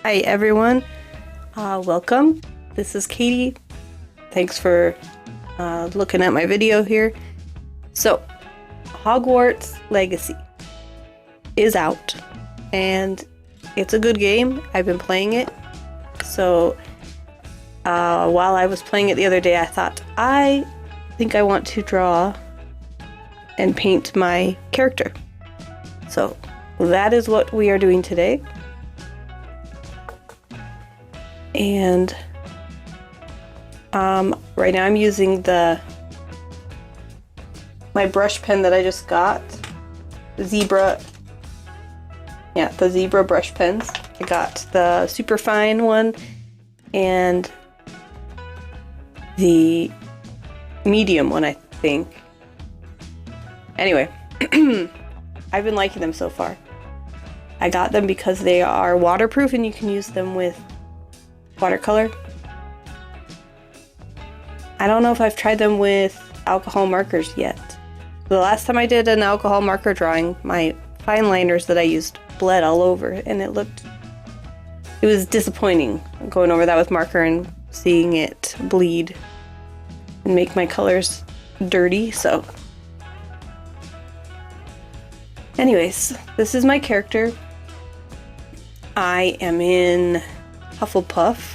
Hi everyone, welcome. This is Katie. Thanks for looking at my video here. So, Hogwarts Legacy is out, and it's a good game. I've been playing it. So, while I was playing it the other day, I thought, I think I want to draw and paint my character. So, that is what we are doing today. And right now I'm using my brush pen that I just got, the Zebra brush pens. I got the super fine one and the medium one, I think. Anyway, I've been liking them so far. I got them because they are waterproof and you can use them with watercolor. I don't know if I've tried them with alcohol markers yet. The last time I did an alcohol marker drawing, my fine liners that I used bled all over, and it was disappointing going over that with marker and seeing it bleed and make my colors dirty. So anyways, this is my character. I am in Hufflepuff.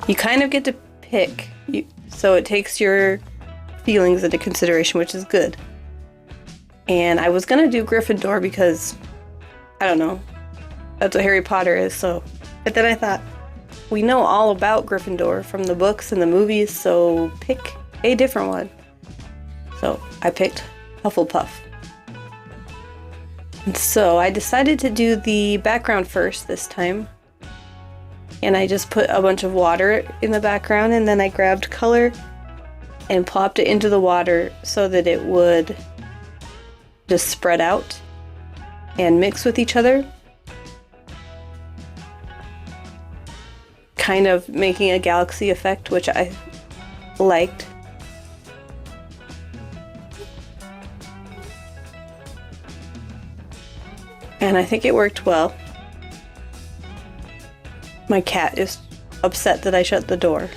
You kind of get to pick, so it takes your feelings into consideration, which is good. And I was gonna do Gryffindor because, I don't know, that's what Harry Potter is, so. But then I thought, we know all about Gryffindor from the books and the movies, so pick a different one. So I picked Hufflepuff. And so I decided to do the background first this time. And I just put a bunch of water in the background, and then I grabbed color and plopped it into the water so that it would just spread out and mix with each other, kind of making a galaxy effect, which I liked. And I think it worked well. My cat is upset that I shut the door.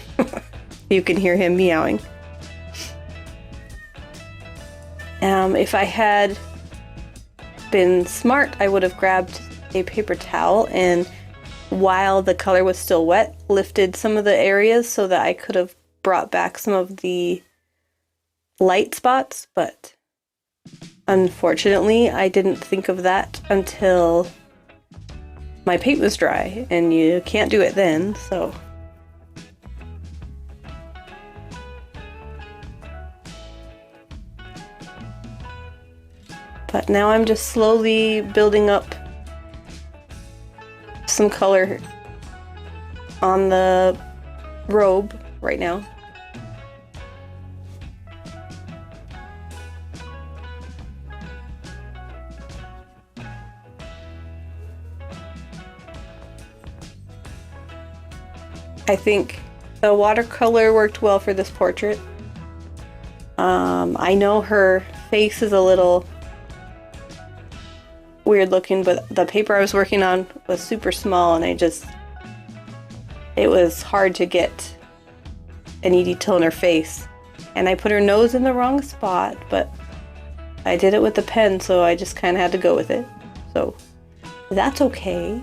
You can hear him meowing. If I had been smart, I would have grabbed a paper towel and, while the color was still wet, lifted some of the areas so that I could have brought back some of the light spots, but unfortunately I didn't think of that until my paint was dry, and you can't do it then, so. But now I'm just slowly building up some color on the robe right now. I think the watercolor worked well for this portrait. I know her face is a little weird looking, but the paper I was working on was super small, and it was hard to get any detail in her face. And I put her nose in the wrong spot, but I did it with the pen, so I just kind of had to go with it. So that's okay.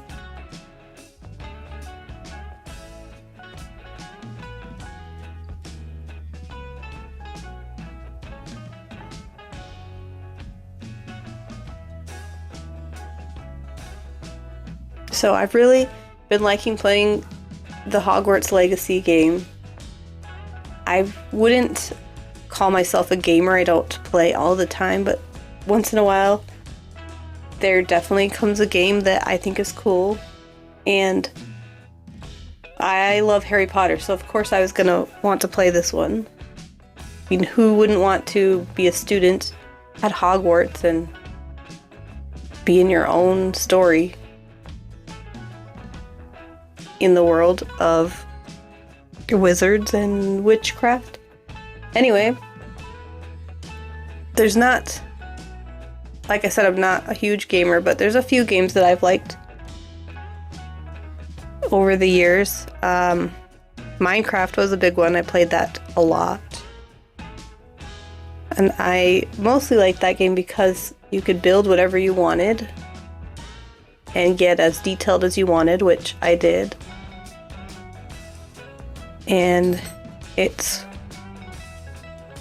So I've really been liking playing the Hogwarts Legacy game. I wouldn't call myself a gamer. I don't play all the time, but once in a while there definitely comes a game that I think is cool. And I love Harry Potter, so of course I was gonna want to play this one. I mean, who wouldn't want to be a student at Hogwarts and be in your own story in the world of wizards and witchcraft? Anyway, there's not, like I said, I'm not a huge gamer, but there's a few games that I've liked. over the years. Minecraft was a big one. I played that a lot. And I mostly liked that game because you could build whatever you wanted and get as detailed as you wanted, which I did. And it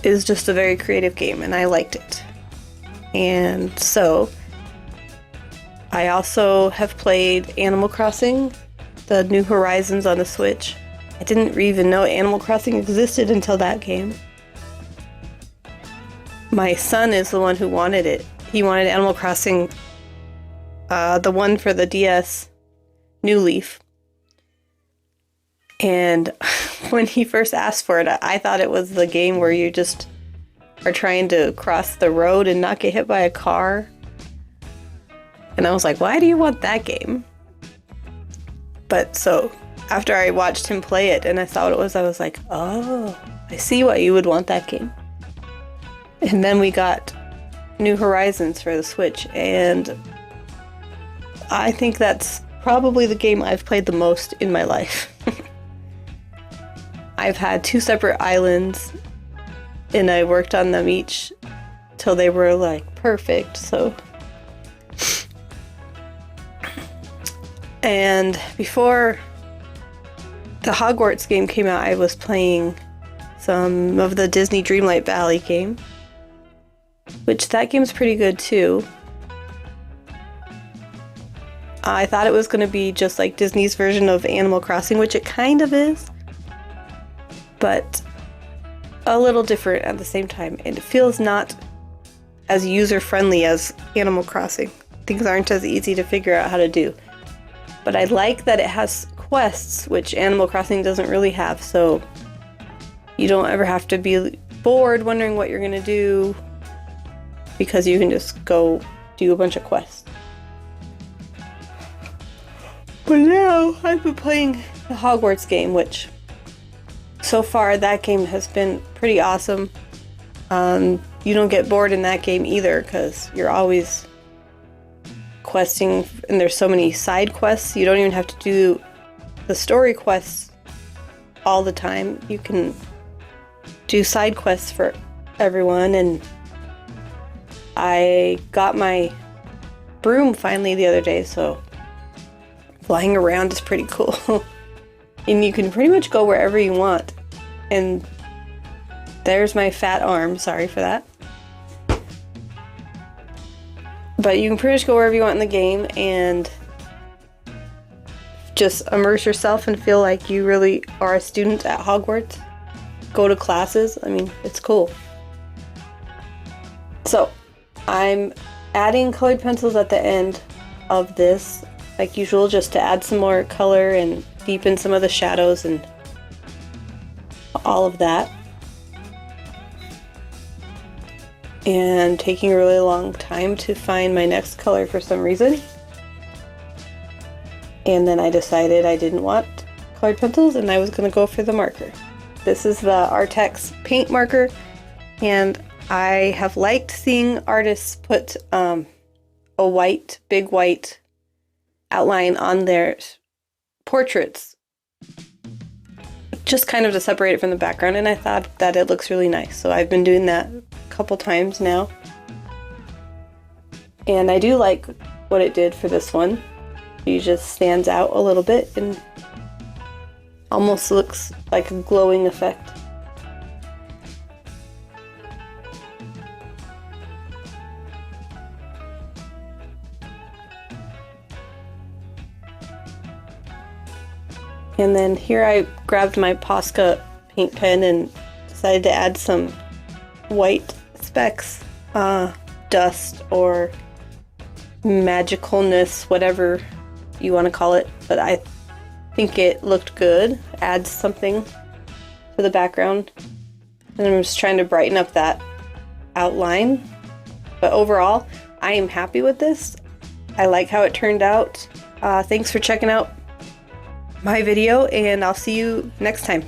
is just a very creative game, and I liked it. And so I also have played Animal Crossing, the New Horizons on the Switch. I didn't even know Animal Crossing existed until that game. My son is the one who wanted it. He wanted Animal Crossing, the one for the DS, New Leaf. And when he first asked for it, I thought it was the game where you just are trying to cross the road and not get hit by a car. And I was like, why do you want that game? But so after I watched him play it and I saw what it was, I was like, oh, I see why you would want that game. And then we got New Horizons for the Switch, and I think that's probably the game I've played the most in my life. I've had 2 separate islands, and I worked on them each till they were like perfect, so. And before the Hogwarts game came out, I was playing some of the Disney Dreamlight Valley game, which that game's pretty good too. I thought it was going to be just like Disney's version of Animal Crossing, which it kind of is, but a little different at the same time. And it feels not as user-friendly as Animal Crossing. Things aren't as easy to figure out how to do. But I like that it has quests, which Animal Crossing doesn't really have, so you don't ever have to be bored wondering what you're going to do, because you can just go do a bunch of quests. But now I've been playing the Hogwarts game, which so far that game has been pretty awesome. You don't get bored in that game either, because you're always questing, and there's so many side quests. You don't even have to do the story quests all the time. You can do side quests for everyone, and I got my broom finally the other day, so flying around is pretty cool. And you can pretty much go wherever you want. And there's my fat arm, sorry for that. But you can pretty much go wherever you want in the game and just immerse yourself and feel like you really are a student at Hogwarts. Go to classes. I mean, it's cool. So, I'm adding colored pencils at the end of this, like usual, just to add some more color and deepen some of the shadows and all of that. And taking a really long time to find my next color for some reason. And then I decided I didn't want colored pencils and I was going to go for the marker. This is the Artex paint marker, and I have liked seeing artists put a big white outline on their portraits, just kind of to separate it from the background, and I thought that it looks really nice. So I've been doing that a couple times now. And I do like what it did for this one. It just stands out a little bit and almost looks like a glowing effect. And then here I grabbed my Posca paint pen and decided to add some white specks, dust or magicalness, whatever you want to call it. But I think it looked good. Adds something to the background. And I'm just trying to brighten up that outline. But overall, I am happy with this. I like how it turned out. Thanks for checking out my video, and I'll see you next time.